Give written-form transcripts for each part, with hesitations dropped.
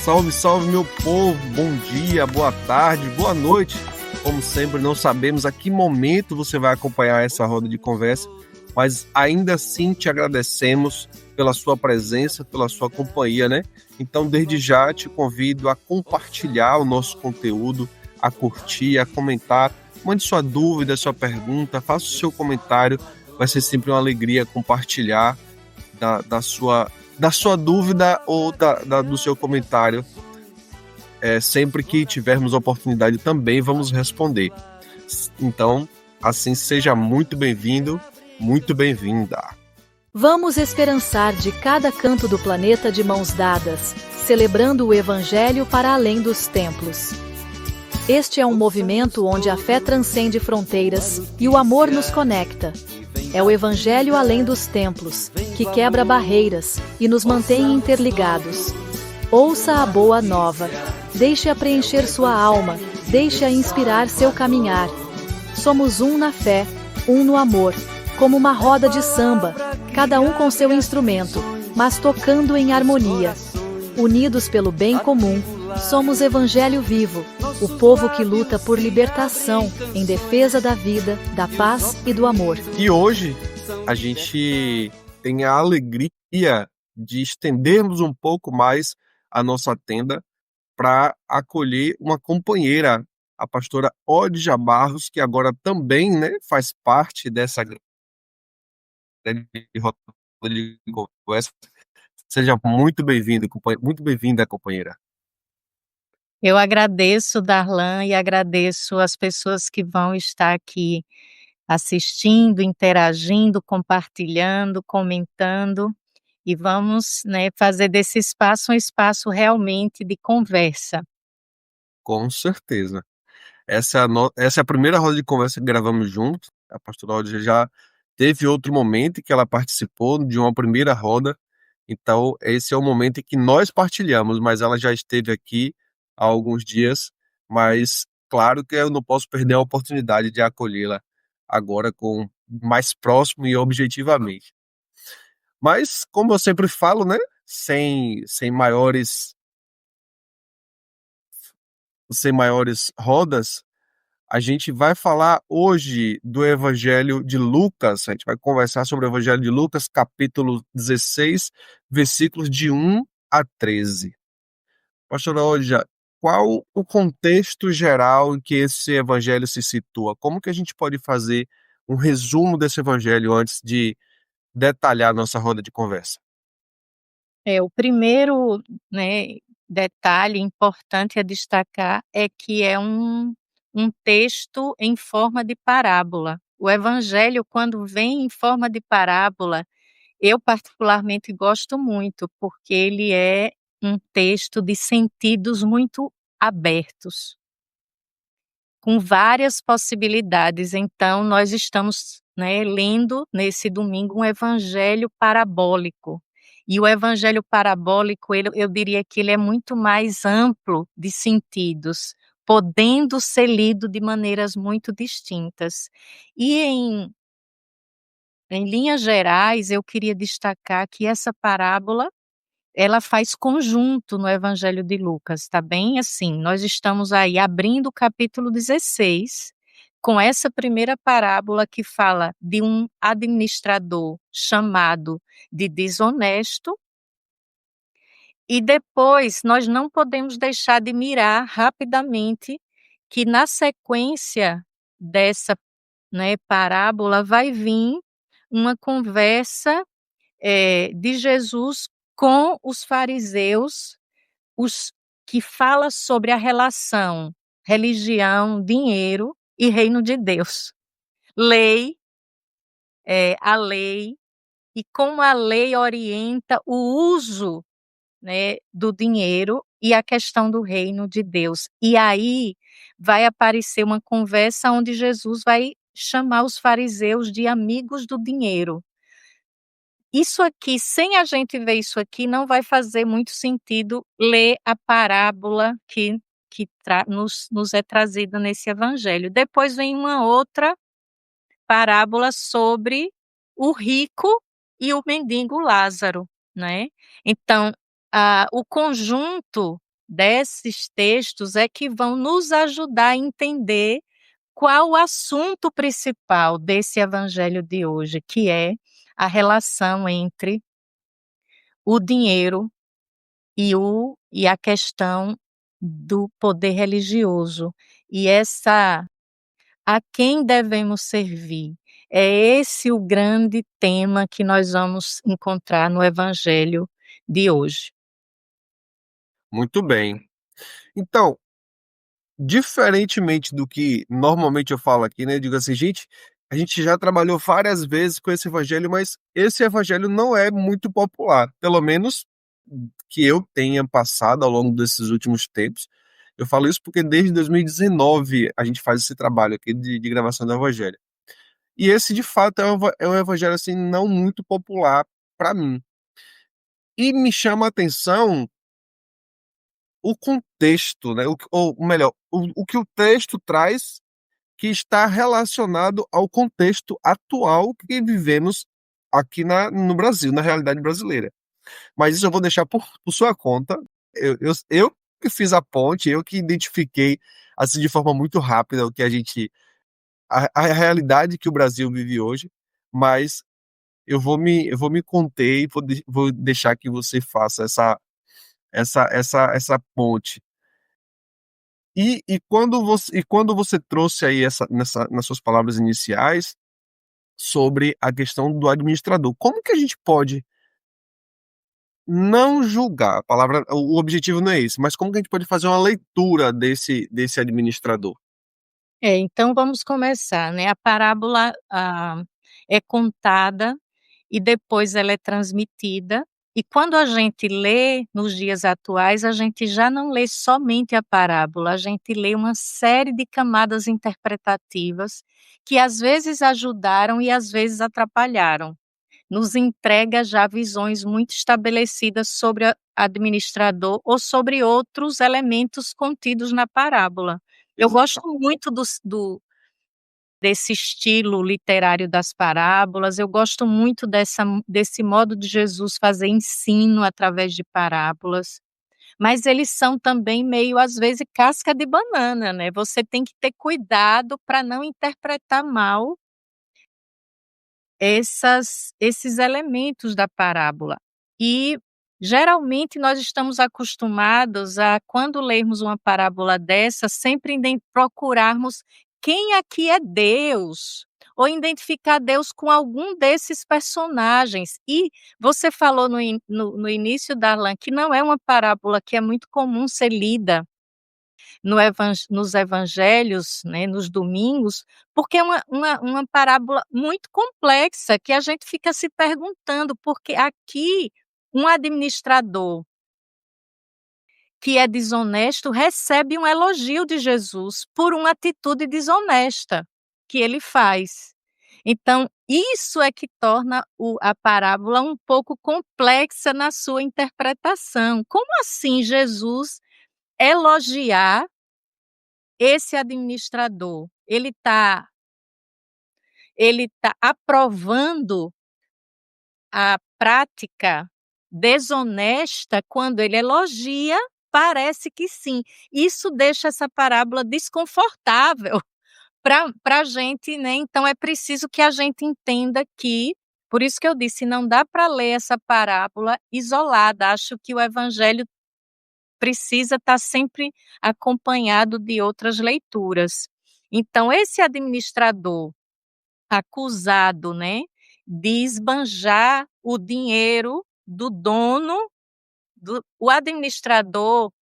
Salve, salve, meu povo! Bom dia, boa tarde, boa noite. Como sempre, não sabemos a que momento você vai acompanhar essa roda de conversa, mas ainda assim te agradecemos pela sua presença, pela sua companhia, né? Então, desde já, te convido a compartilhar o nosso conteúdo, a curtir, a comentar. Mande sua dúvida, sua pergunta, faça o seu comentário. Vai ser sempre uma alegria compartilhar da sua dúvida ou do seu comentário. Sempre que tivermos oportunidade também vamos responder. Então, assim, seja muito bem-vindo, muito bem-vinda. Vamos esperançar de cada canto do planeta de mãos dadas, celebrando o Evangelho para além dos templos. Este é um movimento onde a fé transcende fronteiras e o amor nos conecta. É o Evangelho além dos templos, que quebra barreiras e nos mantém interligados. Ouça a boa nova. Deixe-a preencher sua alma, deixe-a inspirar seu caminhar. Somos um na fé, um no amor, como uma roda de samba, cada um com seu instrumento, mas tocando em harmonia. Unidos pelo bem comum, somos Evangelho vivo, o povo que luta por libertação, em defesa da vida, da paz e do amor. E hoje a gente tem a alegria de estendermos um pouco mais a nossa tenda para acolher uma companheira, a pastora Odja Barros, que agora também, né, faz parte dessa grande roda de conversa. Seja muito bem-vindo, muito bem-vinda, companheira. Eu agradeço, Darlan, e agradeço as pessoas que vão estar aqui assistindo, interagindo, compartilhando, comentando, e vamos, né, fazer desse espaço um espaço realmente de conversa. Com certeza. Essa é a primeira roda de conversa que gravamos juntos. A pastora Odja já teve outro momento em que ela participou de uma primeira roda. Então, esse é o momento em que nós partilhamos, mas ela já esteve aqui há alguns dias. Mas, claro que eu não posso perder a oportunidade de acolhê-la agora com mais próximo e objetivamente. Mas, como eu sempre falo, né? Sem maiores rodas, a gente vai falar hoje do Evangelho de Lucas. A gente vai conversar sobre o Evangelho de Lucas, capítulo 16, versículos de 1 a 13. Pastora Odja, qual o contexto geral em que esse evangelho se situa? Como que a gente pode fazer um resumo desse evangelho antes de detalhar nossa roda de conversa? O primeiro, né, detalhe importante a destacar é que é um texto em forma de parábola. O evangelho, quando vem em forma de parábola, eu particularmente gosto muito, porque ele é um texto de sentidos muito abertos, com várias possibilidades. Então nós estamos, né, lendo nesse domingo um evangelho parabólico. E o evangelho parabólico, eu diria que ele é muito mais amplo de sentidos, podendo ser lido de maneiras muito distintas. E em linhas gerais, eu queria destacar que essa parábola, ela faz conjunto no Evangelho de Lucas, tá bem assim, nós estamos aí abrindo o capítulo 16, com essa primeira parábola que fala de um administrador chamado de desonesto, e depois nós não podemos deixar de mirar rapidamente que na sequência dessa, né, parábola vai vir uma conversa de Jesus com os fariseus, os que fala sobre a relação religião, dinheiro e reino de Deus. Lei, a lei, e como a lei orienta o uso, né, do dinheiro e a questão do reino de Deus. E aí vai aparecer uma conversa onde Jesus vai chamar os fariseus de amigos do dinheiro. Isso aqui, sem a gente ver isso aqui, não vai fazer muito sentido ler a parábola que nos é trazida nesse evangelho. Depois vem uma outra parábola sobre o rico e o mendigo Lázaro, né. Então, o conjunto desses textos é que vão nos ajudar a entender qual o assunto principal desse evangelho de hoje, que é a relação entre o dinheiro e a questão do poder religioso. E essa a quem devemos servir? É esse o grande tema que nós vamos encontrar no evangelho de hoje. Muito bem. Então, diferentemente do que normalmente eu falo aqui, né, digo assim: "Gente, a gente já trabalhou várias vezes com esse evangelho, mas esse evangelho não é muito popular", pelo menos que eu tenha passado ao longo desses últimos tempos. Eu falo isso porque desde 2019 a gente faz esse trabalho aqui de gravação do evangelho. E esse de fato é um evangelho, assim, não muito popular para mim. E me chama a atenção o contexto, né, ou melhor, o que o texto traz, que está relacionado ao contexto atual que vivemos aqui no Brasil, na realidade brasileira. Mas isso eu vou deixar por sua conta. Eu que fiz a ponte, eu que identifiquei, assim, de forma muito rápida o que a realidade que o Brasil vive hoje, mas eu vou me conter e vou deixar que você faça essa ponte. E quando você trouxe aí nas suas palavras iniciais, sobre a questão do administrador, como que a gente pode não julgar? A palavra o objetivo não é esse, mas como que a gente pode fazer uma leitura desse administrador? Então vamos começar, né, a parábola, é contada e depois ela é transmitida, e quando a gente lê nos dias atuais, a gente já não lê somente a parábola, a gente lê uma série de camadas interpretativas que às vezes ajudaram e às vezes atrapalharam. Nos entrega já visões muito estabelecidas sobre a administrador ou sobre outros elementos contidos na parábola. Eu gosto muito desse estilo literário das parábolas, eu gosto muito desse modo de Jesus fazer ensino através de parábolas, mas eles são também meio, às vezes, casca de banana, né, você tem que ter cuidado para não interpretar mal esses elementos da parábola. E, geralmente, nós estamos acostumados a, quando lermos uma parábola dessa, sempre procurarmos quem aqui é Deus, ou identificar Deus com algum desses personagens. E você falou no início, Darlan, que não é uma parábola que é muito comum ser lida nos evangelhos, né, nos domingos, porque é uma parábola muito complexa que a gente fica se perguntando, porque aqui um administrador que é desonesto recebe um elogio de Jesus por uma atitude desonesta que ele faz. Então, isso é que torna a parábola um pouco complexa na sua interpretação. Como assim Jesus elogiar esse administrador? Ele tá aprovando a prática desonesta quando ele elogia? Parece que sim. Isso deixa essa parábola desconfortável para a gente, né, então é preciso que a gente entenda que, por isso que eu disse, não dá para ler essa parábola isolada, acho que o evangelho precisa estar sempre acompanhado de outras leituras. Então esse administrador acusado, né, de esbanjar o dinheiro do dono o administrador,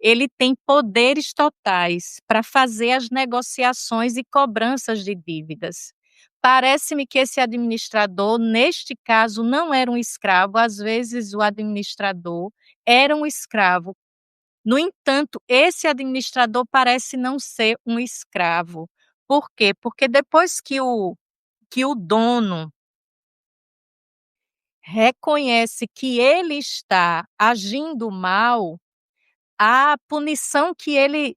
ele tem poderes totais para fazer as negociações e cobranças de dívidas. Parece-me que esse administrador, neste caso, não era um escravo, às vezes o administrador era um escravo. No entanto, esse administrador parece não ser um escravo. Por quê? Porque depois que o dono reconhece que ele está agindo mal, a punição que ele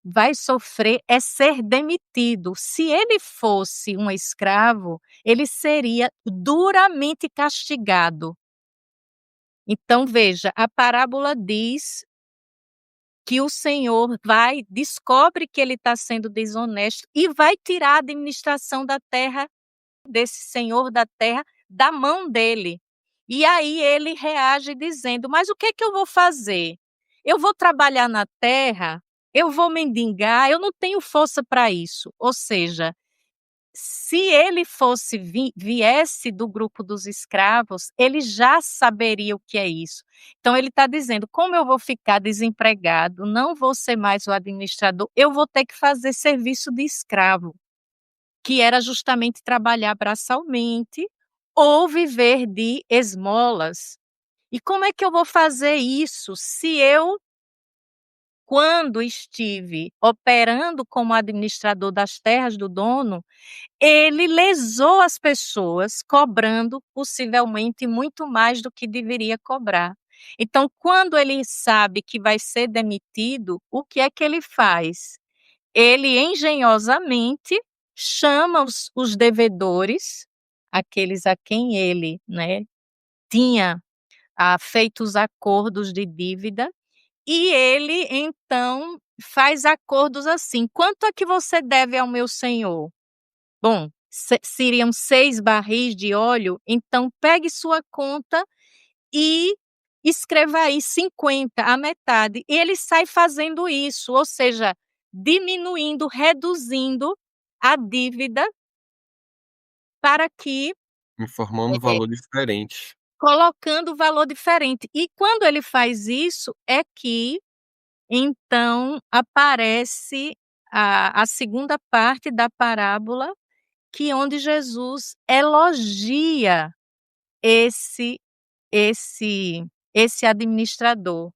vai sofrer é ser demitido. Se ele fosse um escravo, ele seria duramente castigado. Então veja, a parábola diz que o Senhor descobre que ele está sendo desonesto e vai tirar a administração da terra, desse senhor da terra, da mão dele. E aí ele reage dizendo: mas o que é que eu vou fazer? Eu vou trabalhar na terra? Eu vou mendigar? Eu não tenho força para isso. Ou seja, se ele viesse do grupo dos escravos, ele já saberia o que é isso. Então ele está dizendo: como eu vou ficar desempregado, não vou ser mais o administrador, eu vou ter que fazer serviço de escravo, que era justamente trabalhar braçalmente ou viver de esmolas. E como é que eu vou fazer isso se eu, quando estive operando como administrador das terras do dono, ele lesou as pessoas, cobrando possivelmente muito mais do que deveria cobrar. Então, quando ele sabe que vai ser demitido, o que é que ele faz? Ele engenhosamente chama os devedores, aqueles a quem ele, né, tinha feito os acordos de dívida, e ele então faz acordos assim: quanto é que você deve ao meu senhor? Bom, seriam 6 barris de óleo, então pegue sua conta e escreva aí 50, a metade. E ele sai fazendo isso, ou seja, diminuindo, reduzindo a dívida para que Informando eh, valor diferente. colocando valor diferente. E quando ele faz isso, é que então aparece a segunda parte da parábola, que onde Jesus elogia esse esse esse administrador.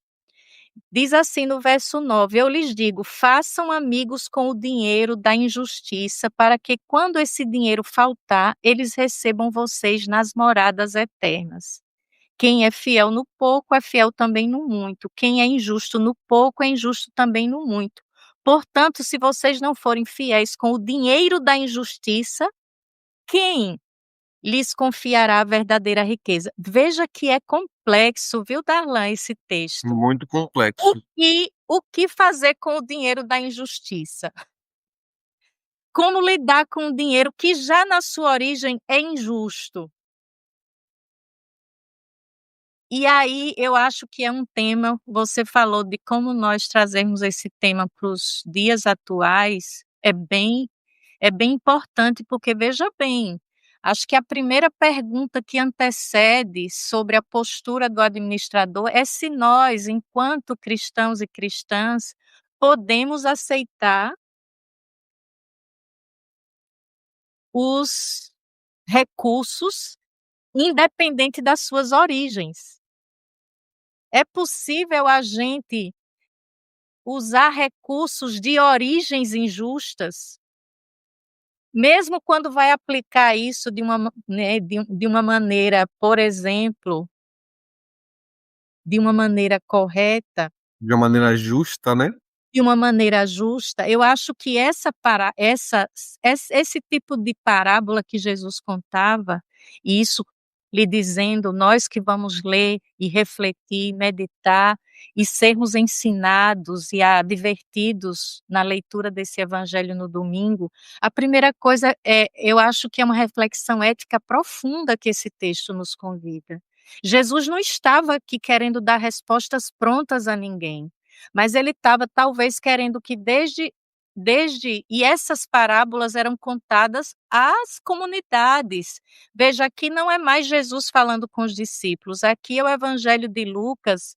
Diz assim no verso 9: eu lhes digo, façam amigos com o dinheiro da injustiça, para que quando esse dinheiro faltar, eles recebam vocês nas moradas eternas. Quem é fiel no pouco é fiel também no muito. Quem é injusto no pouco é injusto também no muito. Portanto, se vocês não forem fiéis com o dinheiro da injustiça, quem lhes confiará a verdadeira riqueza? Veja que é complexo, viu, Darlan, esse texto. Muito O complexo. o que fazer com o dinheiro da injustiça? Como lidar com o dinheiro que já na sua origem é injusto? E aí eu acho que é um tema, você falou de como nós trazermos esse tema para os dias atuais, é bem importante, porque veja bem, acho que a primeira pergunta que antecede sobre a postura do administrador é se nós, enquanto cristãos e cristãs, podemos aceitar os recursos, independente das suas origens. É possível a gente usar recursos de origens injustas, mesmo quando vai aplicar isso de uma maneira, por exemplo, de uma maneira correta, De uma maneira justa, né? de uma maneira justa. Eu acho que esse tipo de parábola que Jesus contava, e isso lhe dizendo, nós que vamos ler e refletir, meditar e sermos ensinados e advertidos na leitura desse evangelho no domingo, a primeira coisa eu acho que é uma reflexão ética profunda que esse texto nos convida. Jesus não estava aqui querendo dar respostas prontas a ninguém. Mas ele estava talvez querendo que e essas parábolas eram contadas às comunidades. Veja, aqui não é mais Jesus falando com os discípulos, aqui é o evangelho de Lucas,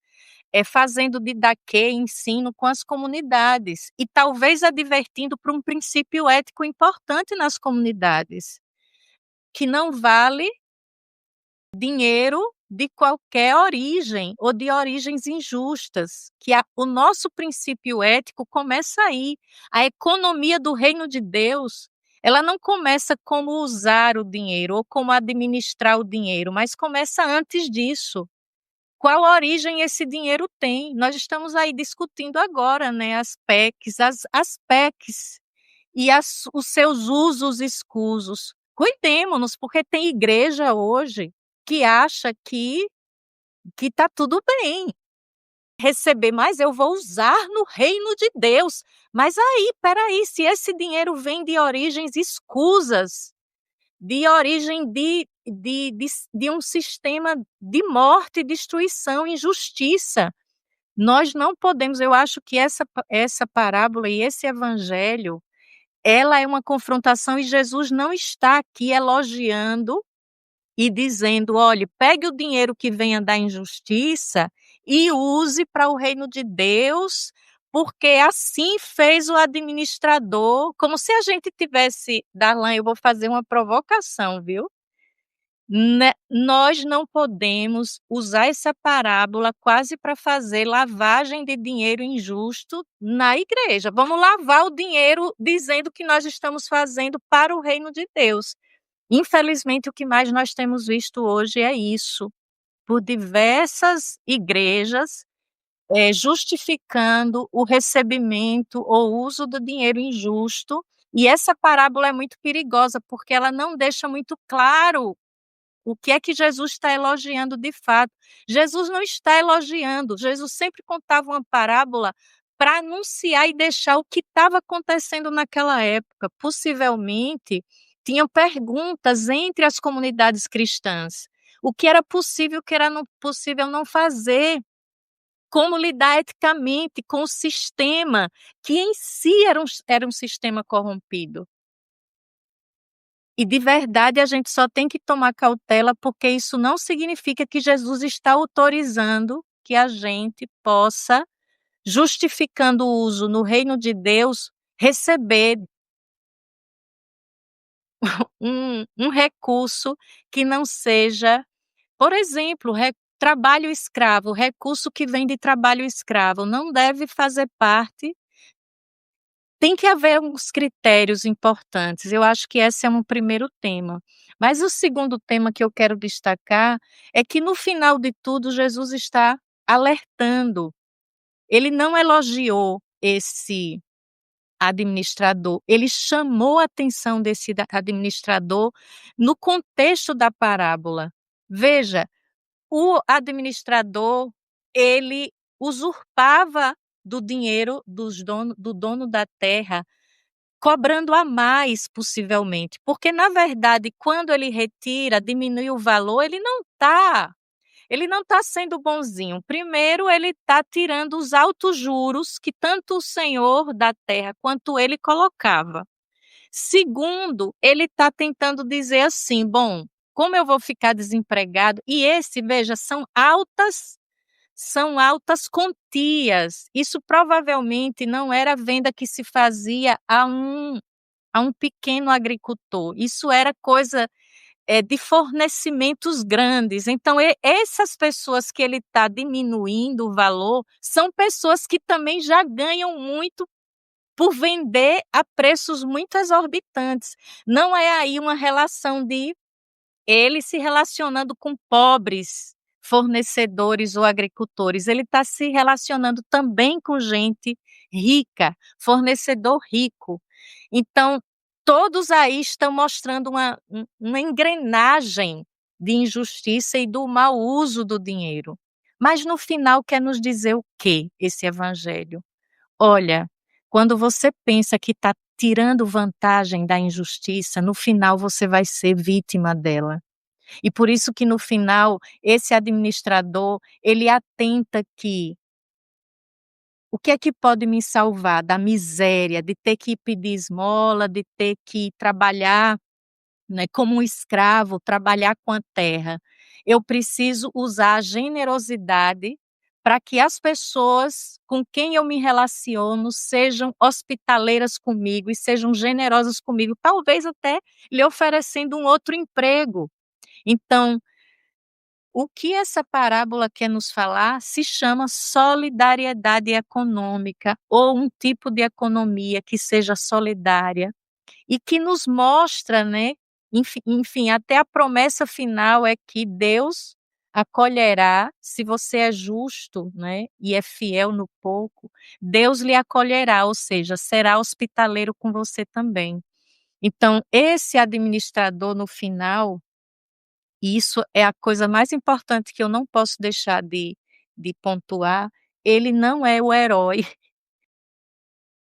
fazendo didaquê, ensino com as comunidades, e talvez advertindo para um princípio ético importante nas comunidades, que não vale dinheiro de qualquer origem ou de origens injustas, que o nosso princípio ético começa aí. A economia do reino de Deus, ela não começa como usar o dinheiro ou como administrar o dinheiro, mas começa antes disso. Qual origem esse dinheiro tem? Nós estamos aí discutindo agora, né, as PECs, as PECs e os seus usos escusos. Cuidemos-nos, porque tem igreja hoje que acha que está tudo bem. receber, mas eu vou usar no reino de Deus. Mas aí, espera aí, se esse dinheiro vem de origens escusas, de origem de um sistema de morte, destruição, injustiça, nós não podemos. Eu acho que essa parábola e esse evangelho, ela é uma confrontação, e Jesus não está aqui elogiando e dizendo: olhe, pegue o dinheiro que venha da injustiça e use para o reino de Deus, porque assim fez o administrador. Como se a gente tivesse, Darlan, eu vou fazer uma provocação, viu? Nós não podemos usar essa parábola quase para fazer lavagem de dinheiro injusto na igreja. Vamos lavar o dinheiro dizendo que nós estamos fazendo para o reino de Deus. Infelizmente, o que mais nós temos visto hoje é isso, por diversas igrejas, justificando o recebimento ou uso do dinheiro injusto. E essa parábola é muito perigosa, porque ela não deixa muito claro o que é que Jesus está elogiando de fato. Jesus não está elogiando, Jesus sempre contava uma parábola para anunciar e deixar o que estava acontecendo naquela época. Possivelmente, tinham perguntas entre as comunidades cristãs. O que era possível, o que era possível não fazer. Como lidar eticamente com o sistema, que em si era um sistema corrompido. E de verdade a gente só tem que tomar cautela, porque isso não significa que Jesus está autorizando que a gente possa, justificando o uso no reino de Deus, receber um recurso que não seja, por exemplo, trabalho escravo. O recurso que vem de trabalho escravo não deve fazer parte. Tem que haver uns critérios importantes. Eu acho que esse é um primeiro tema. Mas o segundo tema que eu quero destacar é que, no final de tudo, Jesus está alertando. Ele não elogiou esse administrador, ele chamou a atenção desse administrador no contexto da parábola. Veja, o administrador, ele usurpava do dinheiro do dono da terra, cobrando a mais, possivelmente, porque, na verdade, quando ele retira, diminui o valor, ele não está sendo bonzinho. Primeiro, ele está tirando os altos juros que tanto o senhor da terra quanto ele colocava. Segundo, ele está tentando dizer assim: bom, como eu vou ficar desempregado? E veja, são altas quantias. Isso provavelmente não era a venda que se fazia a um pequeno agricultor. Isso era coisa de fornecimentos grandes. Então, essas pessoas que ele está diminuindo o valor são pessoas que também já ganham muito por vender a preços muito exorbitantes. Não é aí uma relação de ele se relacionando com pobres fornecedores ou agricultores. Ele está se relacionando também com gente rica, fornecedor rico. Então, todos aí estão mostrando uma engrenagem de injustiça e do mau uso do dinheiro. Mas no final quer nos dizer o quê, esse evangelho? Olha, quando você pensa que está tirando vantagem da injustiça, no final você vai ser vítima dela. E por isso que no final, esse administrador, ele atenta que o que é que pode me salvar da miséria, de ter que pedir esmola, de ter que trabalhar, né, como um escravo, trabalhar com a terra. Eu preciso usar a generosidade para que as pessoas com quem eu me relaciono sejam hospitaleiras comigo e sejam generosas comigo, talvez até lhe oferecendo um outro emprego. Então, o que essa parábola quer nos falar se chama solidariedade econômica, ou um tipo de economia que seja solidária e que nos mostra, né, enfim, até a promessa final é que Deus acolherá, se você é justo, né, e é fiel no pouco, Deus lhe acolherá, ou seja, será hospitaleiro com você também. Então, esse administrador no final, e isso é a coisa mais importante que eu não posso deixar de pontuar, ele não é o herói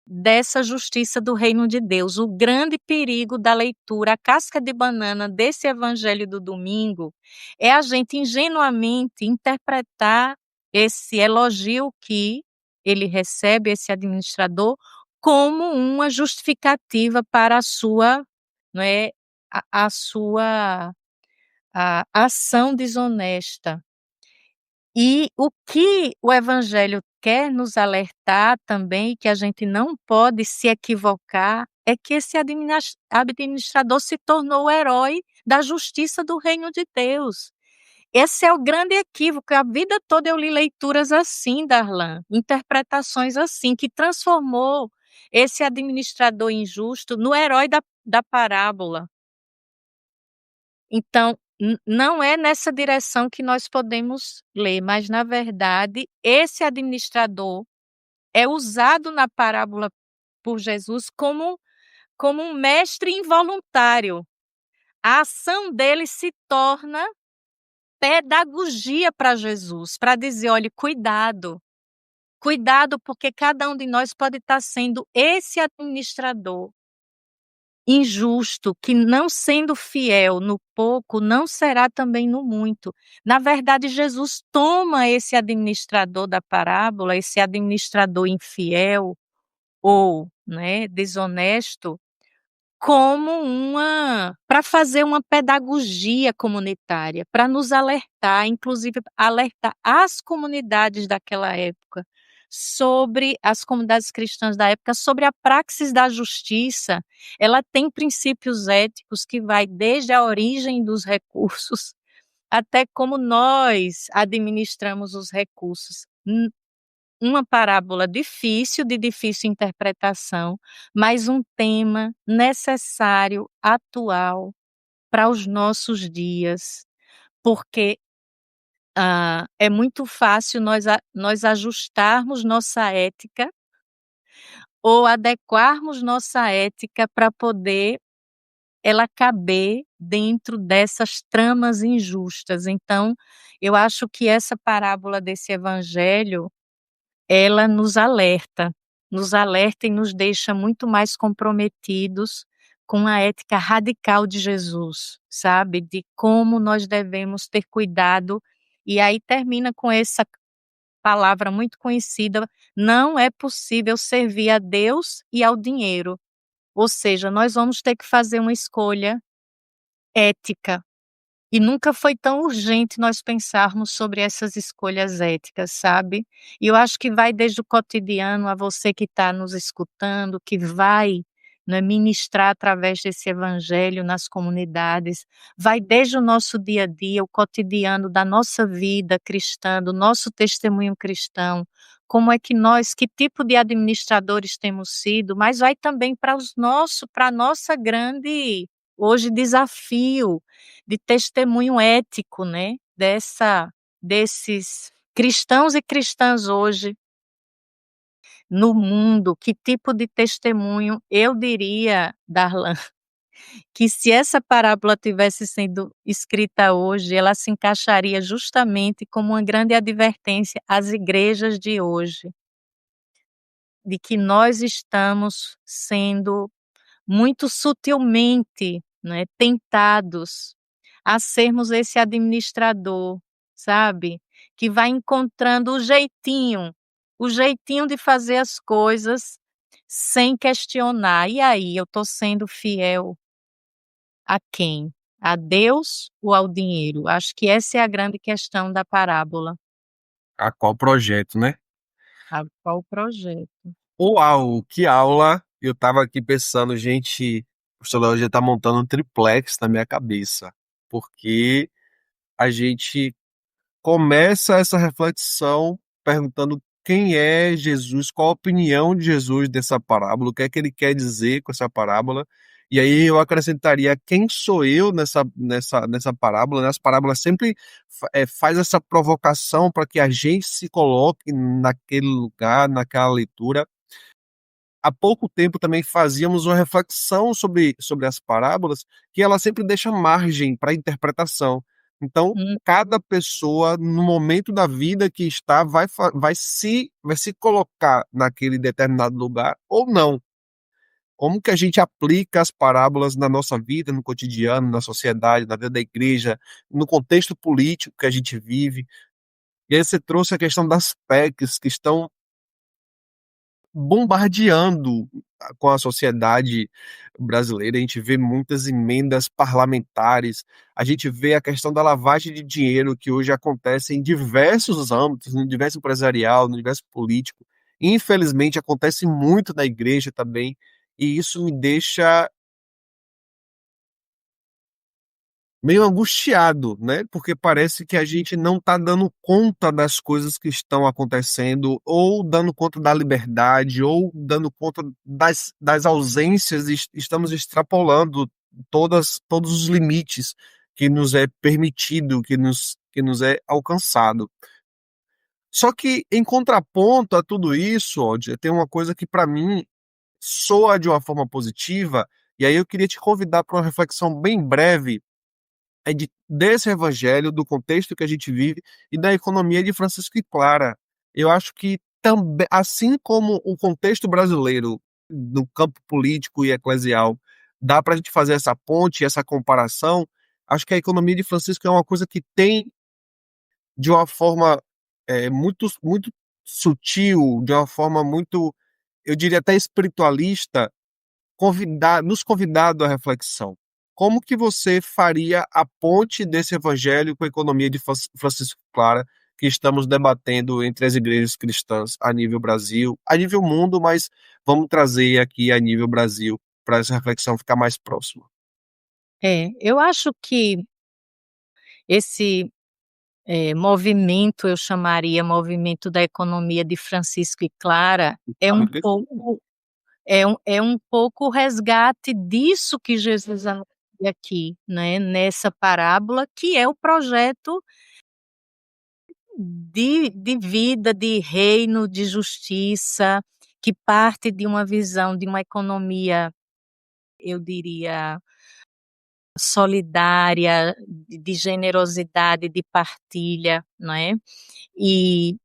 dessa justiça do reino de Deus. O grande perigo da leitura, a casca de banana desse evangelho do domingo, é a gente ingenuamente interpretar esse elogio que ele recebe, esse administrador, como uma justificativa para a sua, não é, a sua a ação desonesta. E o que o evangelho quer nos alertar também, que a gente não pode se equivocar, é que esse administrador se tornou o herói da justiça do reino de Deus. Esse é o grande equívoco. A vida toda eu li leituras assim, Darlan, interpretações assim, que transformou esse administrador injusto no herói da parábola. Então, não é nessa direção que nós podemos ler, mas, na verdade, esse administrador é usado na parábola por Jesus como um mestre involuntário. A ação dele se torna pedagogia para Jesus, para dizer: olhe, cuidado, cuidado, porque cada um de nós pode estar sendo esse administrador injusto, que não sendo fiel no pouco, não será também no muito. Na verdade, Jesus toma esse administrador da parábola, esse administrador infiel ou, né, desonesto, como para fazer uma pedagogia comunitária, para nos alertar, inclusive alertar as comunidades daquela época, sobre as comunidades cristãs da época, sobre a praxis da justiça. Ela tem princípios éticos que vai desde a origem dos recursos até como nós administramos os recursos. Uma parábola difícil, de difícil interpretação, mas um tema necessário, atual, para os nossos dias, porque, é muito fácil nós ajustarmos nossa ética ou adequarmos nossa ética para poder ela caber dentro dessas tramas injustas. Então, eu acho que essa parábola desse evangelho ela nos alerta e nos deixa muito mais comprometidos com a ética radical de Jesus, sabe, de como nós devemos ter cuidado, e aí termina com essa palavra muito conhecida: não é possível servir a Deus e ao dinheiro, ou seja, nós vamos ter que fazer uma escolha ética. E nunca foi tão urgente nós pensarmos sobre essas escolhas éticas, sabe. E eu acho que vai desde o cotidiano a você que está nos escutando, que vai, né, ministrar através desse evangelho nas comunidades, vai desde o nosso dia a dia, o cotidiano da nossa vida cristã, do nosso testemunho cristão, como é que tipo de administradores temos sido, mas vai também para a nossa grande, hoje, desafio de testemunho ético, né, desses cristãos e cristãs hoje no mundo. Que tipo de testemunho eu diria, Darlan, que se essa parábola tivesse sendo escrita hoje, ela se encaixaria justamente como uma grande advertência às igrejas de hoje, de que nós estamos sendo muito sutilmente, né, tentados a sermos esse administrador, sabe, que vai encontrando o jeitinho de fazer as coisas sem questionar. E aí, eu estou sendo fiel a quem? A Deus ou ao dinheiro? Acho que essa é a grande questão da parábola. A qual projeto, né? A qual projeto? Uau, que aula! Eu estava aqui pensando, gente, o celular já está montando um triplex na minha cabeça, porque a gente começa essa reflexão perguntando quem é Jesus, qual a opinião de Jesus dessa parábola, o que é que ele quer dizer com essa parábola. E aí eu acrescentaria quem sou eu nessa parábola, né? As parábolas sempre faz essa provocação para que a gente se coloque naquele lugar, naquela leitura. Há pouco tempo também fazíamos uma reflexão sobre as parábolas, que ela sempre deixa margem para interpretação. Então, Hum. cada pessoa, no momento da vida que está, vai se colocar naquele determinado lugar ou não. Como que a gente aplica as parábolas na nossa vida, no cotidiano, na sociedade, na vida da igreja, no contexto político que a gente vive. E aí você trouxe a questão das PECs que estão bombardeando com a sociedade brasileira. A gente vê muitas emendas parlamentares, a gente vê a questão da lavagem de dinheiro que hoje acontece em diversos âmbitos, no universo empresarial, no universo político. Infelizmente, acontece muito na igreja também, e isso me deixa meio angustiado, né? Porque parece que a gente não está dando conta das coisas que estão acontecendo, ou dando conta da liberdade, ou dando conta das ausências, e estamos extrapolando todos os limites que nos é permitido, que nos é alcançado. Só que, em contraponto a tudo isso, Odd, tem uma coisa que para mim soa de uma forma positiva, e aí eu queria te convidar para uma reflexão bem breve desse evangelho, do contexto que a gente vive e da economia de Francisco e Clara. Eu acho que também, assim como o contexto brasileiro no campo político e eclesial, dá para a gente fazer essa ponte, essa comparação. Acho que a economia de Francisco é uma coisa que tem, de uma forma muito sutil, de uma forma muito, eu diria até espiritualista, nos convidado à reflexão. Como que você faria a ponte desse evangelho com a economia de Francisco Clara, que estamos debatendo entre as igrejas cristãs a nível Brasil, a nível mundo, mas vamos trazer aqui a nível Brasil para essa reflexão ficar mais próxima. Eu acho que esse, movimento, eu chamaria movimento da economia de Francisco e Clara, é um pouco um pouco o resgate disso que Jesus anuncia aqui, né, nessa parábola, que é o projeto de vida, de reino, de justiça, que parte de uma visão de uma economia, eu diria, solidária, de generosidade, de partilha, não é? E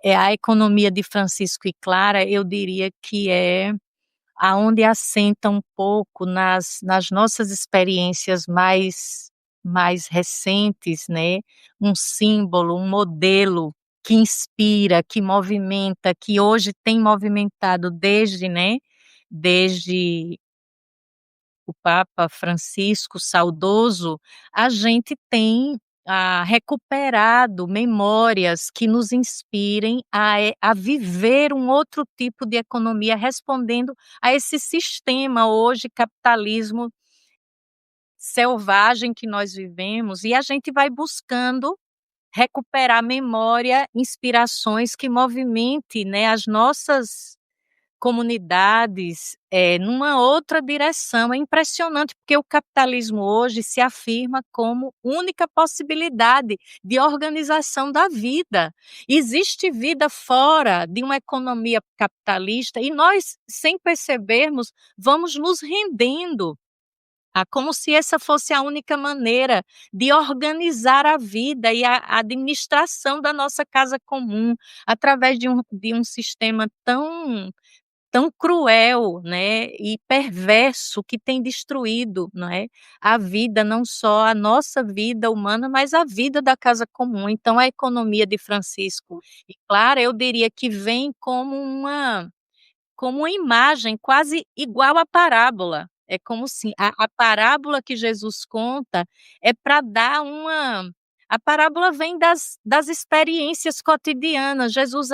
a economia de Francisco e Clara, eu diria que é aonde assenta um pouco nas nossas experiências mais recentes, né, um símbolo, um modelo que inspira, que movimenta, que hoje tem movimentado desde, né, desde o Papa Francisco saudoso, a gente tem, recuperado memórias que nos inspirem a viver um outro tipo de economia, respondendo a esse sistema hoje, capitalismo selvagem que nós vivemos, e a gente vai buscando recuperar memória, inspirações que movimente, né, as nossas comunidades, numa outra direção. É impressionante, porque o capitalismo hoje se afirma como única possibilidade de organização da vida. Existe vida fora de uma economia capitalista e nós, sem percebermos, vamos nos rendendo como se essa fosse a única maneira de organizar a vida e a administração da nossa casa comum, através de um sistema tão cruel, né, e perverso, que tem destruído, não é, a vida, não só a nossa vida humana, mas a vida da casa comum. Então a economia de Francisco e Clara, eu diria que vem como uma imagem quase igual à parábola. É como se a parábola que Jesus conta é para dar uma a parábola vem das experiências cotidianas. Jesus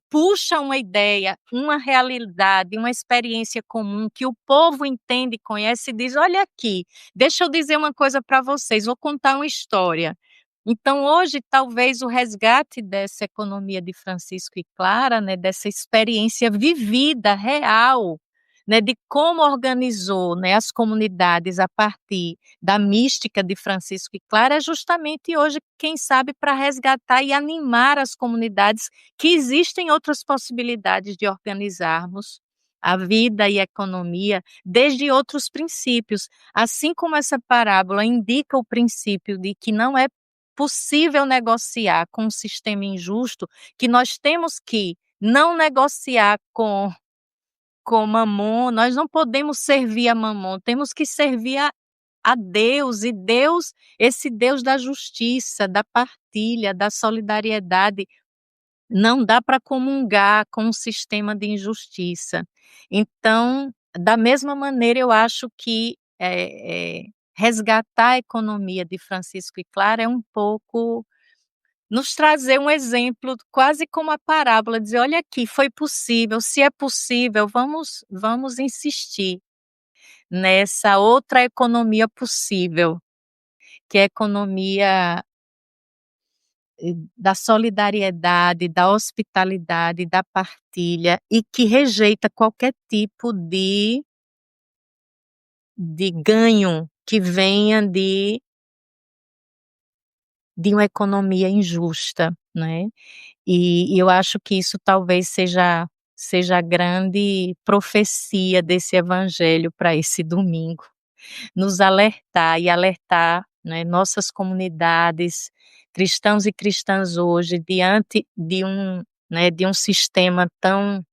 puxa uma ideia, uma realidade, uma experiência comum que o povo entende e conhece e diz: "Olha aqui, deixa eu dizer uma coisa para vocês, vou contar uma história". Então hoje talvez o resgate dessa economia de Francisco e Clara, né, dessa experiência vivida, real, né, de como organizou, né, as comunidades a partir da mística de Francisco e Clara, é justamente hoje, quem sabe, para resgatar e animar as comunidades que existem outras possibilidades de organizarmos a vida e a economia desde outros princípios. Assim como essa parábola indica o princípio de que não é possível negociar com um sistema injusto, que nós temos que não negociar com Mamon, nós não podemos servir a Mamon, temos que servir a Deus, e Deus, esse Deus da justiça, da partilha, da solidariedade, não dá para comungar com um sistema de injustiça. Então, da mesma maneira, eu acho que, resgatar a economia de Francisco e Clara é um pouco nos trazer um exemplo, quase como a parábola, dizer: "Olha aqui, foi possível, se é possível, vamos insistir nessa outra economia possível", que é a economia da solidariedade, da hospitalidade, da partilha, e que rejeita qualquer tipo de ganho que venha de uma economia injusta, né. E eu acho que isso talvez seja a grande profecia desse evangelho para esse domingo. Nos alertar e alertar, né, nossas comunidades, cristãos e cristãs hoje, diante de um sistema tão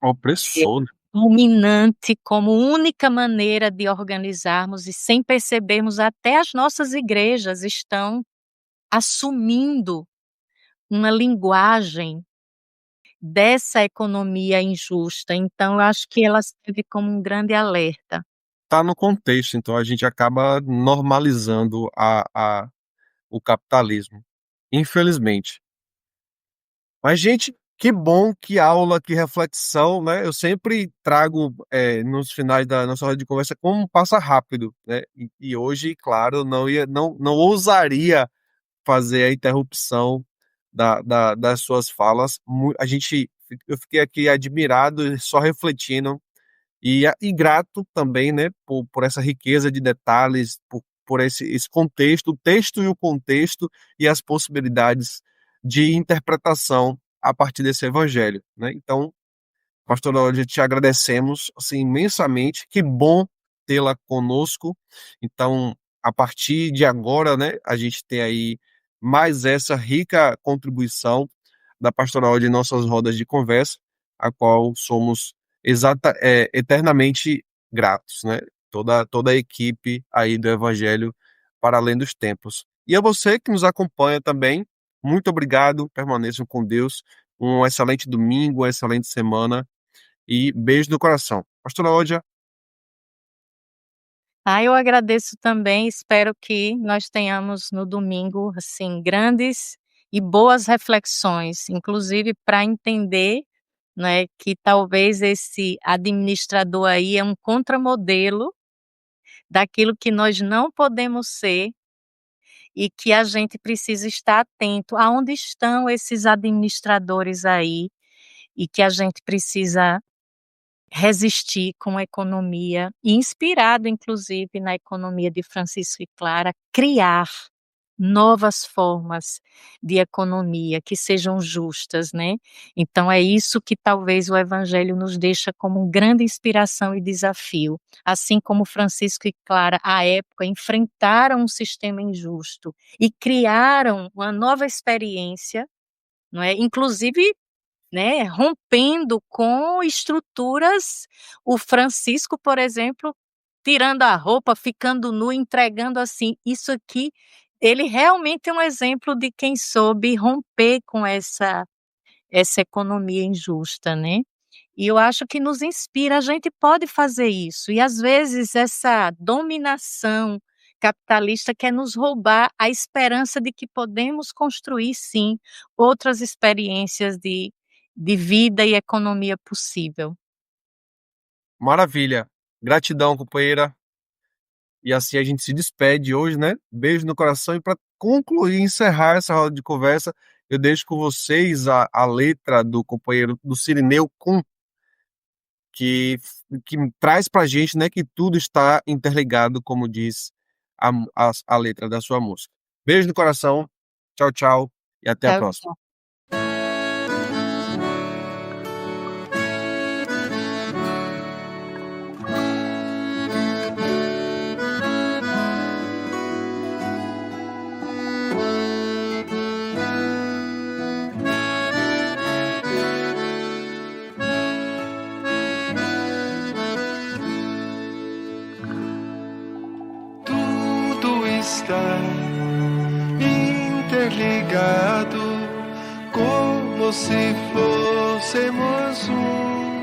Opressor, né? dominante como única maneira de organizarmos, e sem percebermos até as nossas igrejas estão assumindo uma linguagem dessa economia injusta. Então eu acho que ela serve como um grande alerta. Tá no contexto, então a gente acaba normalizando o capitalismo, infelizmente. Mas, gente, que bom, que aula, que reflexão, né? Eu sempre trago, nos finais da nossa roda de conversa como passa rápido, né? E hoje, claro, eu não ousaria fazer a interrupção das suas falas. Eu fiquei aqui admirado e só refletindo e grato também, né, por essa riqueza de detalhes, por esse contexto, o texto e o contexto e as possibilidades de interpretação a partir desse evangelho, né. Então, pastora Olga, te agradecemos, assim, imensamente, que bom tê-la conosco. Então, a partir de agora, né, a gente tem aí mais essa rica contribuição da pastora Olga em nossas rodas de conversa, a qual somos eternamente gratos, né? Toda a equipe aí do Evangelho para além dos tempos. E a você que nos acompanha também, muito obrigado, permaneçam com Deus, um excelente domingo, uma excelente semana e beijo no coração. Pastora Odia, Eu agradeço também, espero que nós tenhamos no domingo, assim, grandes e boas reflexões, inclusive para entender, né, que talvez esse administrador aí é um contramodelo daquilo que nós não podemos ser, e que a gente precisa estar atento aonde estão esses administradores aí, e que a gente precisa resistir com a economia, e inspirado inclusive na economia de Francisco e Clara, criar novas formas de economia que sejam justas, né. Então é isso que talvez o evangelho nos deixa como grande inspiração e desafio. Assim como Francisco e Clara, à época, enfrentaram um sistema injusto e criaram uma nova experiência, não é, inclusive, né, rompendo com estruturas. O Francisco, por exemplo, tirando a roupa, ficando nu, entregando assim, isso aqui, ele realmente é um exemplo de quem soube romper com essa economia injusta, né. E eu acho que nos inspira, a gente pode fazer isso, e às vezes essa dominação capitalista quer nos roubar a esperança de que podemos construir sim, outras experiências de vida e economia possível. maravilha. Gratidão, companheira. E assim a gente se despede hoje, né? Beijo no coração. E para concluir, encerrar essa roda de conversa, eu deixo com vocês a letra do companheiro do Cirineu Kun, que, que traz para a gente, né, que tudo está interligado, como diz a letra da sua música. Beijo no coração. Tchau, tchau. E até a Tchau, próxima. tchau. se fôssemos um.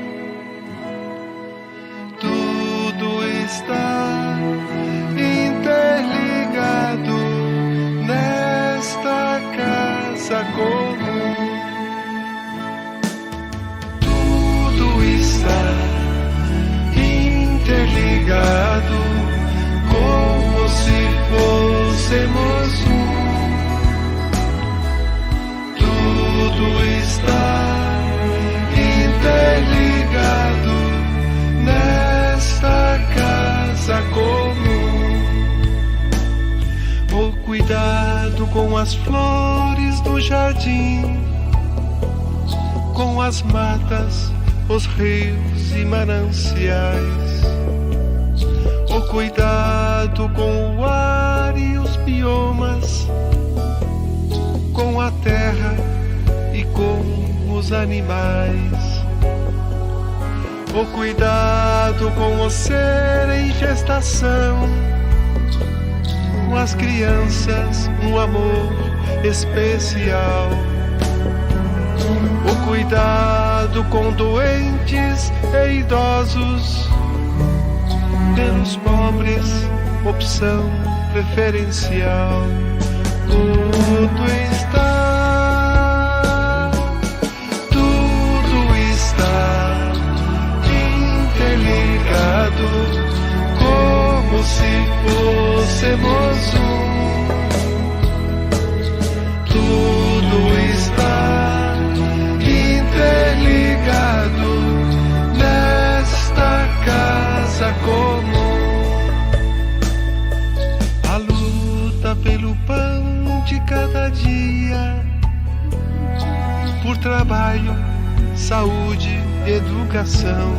Tudo está interligado nesta casa comum. Tudo está interligado como se fôssemos um. Tudo está interligado nesta casa comum. O cuidado com as flores do jardim, com as matas, os rios e mananciais. O cuidado com o ar e os biomas, com a terra e com os animais. O cuidado com o ser em gestação, com as crianças, um amor especial. O cuidado com doentes e idosos, pelos pobres, opção preferencial. Tudo está interligado como se fôssemos um. Tudo está interligado nesta casa comum. A luta pelo pão de cada dia, por trabalho, saúde, educação.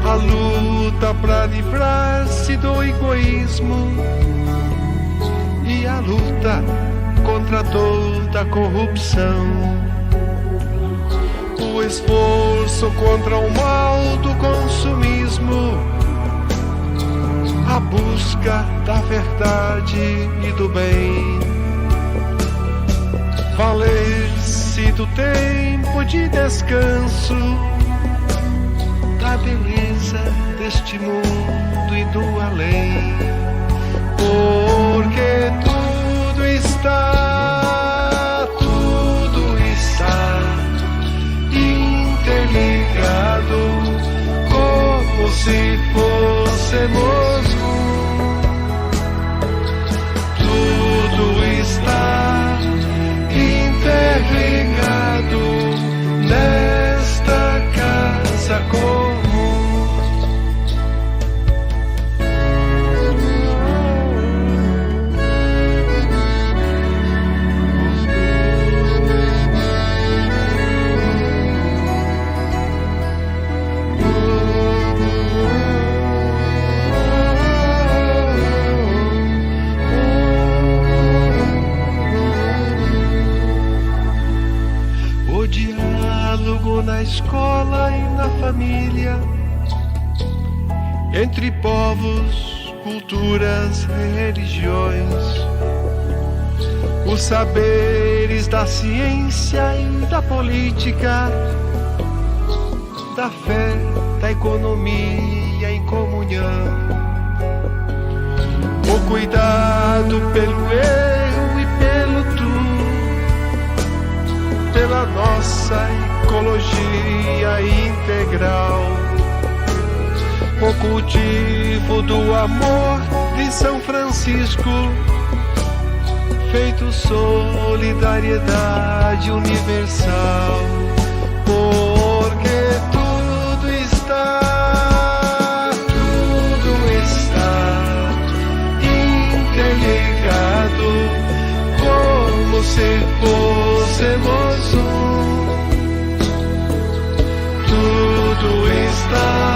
A luta para livrar-se do egoísmo e a luta contra toda a corrupção. O esforço contra o mal do consumismo, a busca da verdade e do bem. Valer-se do tempo de descanso, da beleza deste mundo e do além. Porque tudo está interligado como se fôssemos um. Tudo está interligado nesta casa comum. Na escola e na família, entre povos, culturas e religiões, os saberes da ciência e da política, da fé, da economia em comunhão, o cuidado pelo eu e pelo tu, pela nossa ecologia integral, o cultivo do amor de São Francisco, feito solidariedade universal. Porque tudo está interligado como se fôssemos um. Tudo está